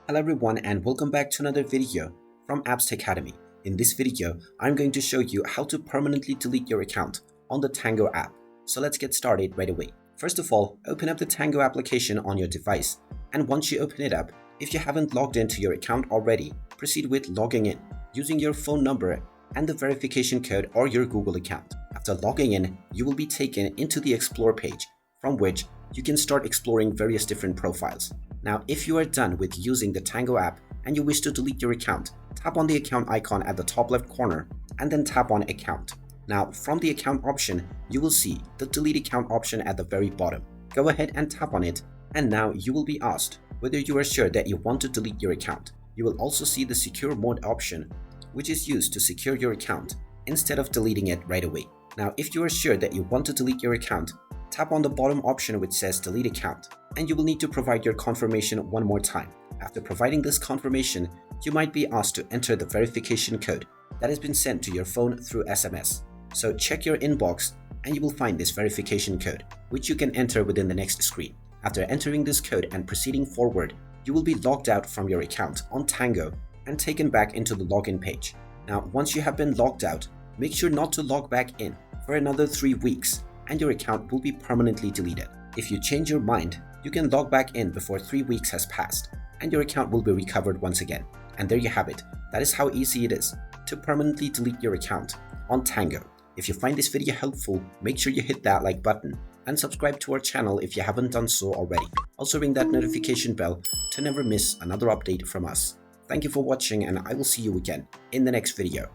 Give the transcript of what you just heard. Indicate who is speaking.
Speaker 1: Hello everyone and welcome back to another video from Apps Academy. In this video, I'm going to show you how to permanently delete your account on the Tango app. So let's get started right away. First of all, open up the Tango application on your device. And once you open it up, if you haven't logged into your account already, proceed with logging in using your phone number and the verification code or your Google account. After logging in, you will be taken into the Explore page, from which you can start exploring various different profiles. Now, if you are done with using the Tango app and you wish to delete your account, tap on the account icon at the top left corner and then tap on Account. Now, from the account option, you will see the Delete Account option at the very bottom. Go ahead and tap on it, and now you will be asked whether you are sure that you want to delete your account. You will also see the Secure Mode option, which is used to secure your account instead of deleting it right away. Now, if you are sure that you want to delete your account, tap on the bottom option which says Delete Account, and you will need to provide your confirmation one more time. After providing this confirmation, you might be asked to enter the verification code that has been sent to your phone through SMS. So check your inbox and you will find this verification code, which you can enter within the next screen. After entering this code and proceeding forward, you will be logged out from your account on Tango and taken back into the login page. Now, once you have been logged out, make sure not to log back in for another 3 weeks and your account will be permanently deleted. If you change your mind, you can log back in before 3 weeks has passed and your account will be recovered once again. And there you have it. That is how easy it is to permanently delete your account on Tango. If you find this video helpful, make sure you hit that like button and subscribe to our channel if you haven't done so already. Also ring that notification bell to never miss another update from us. Thank you for watching and I will see you again in the next video.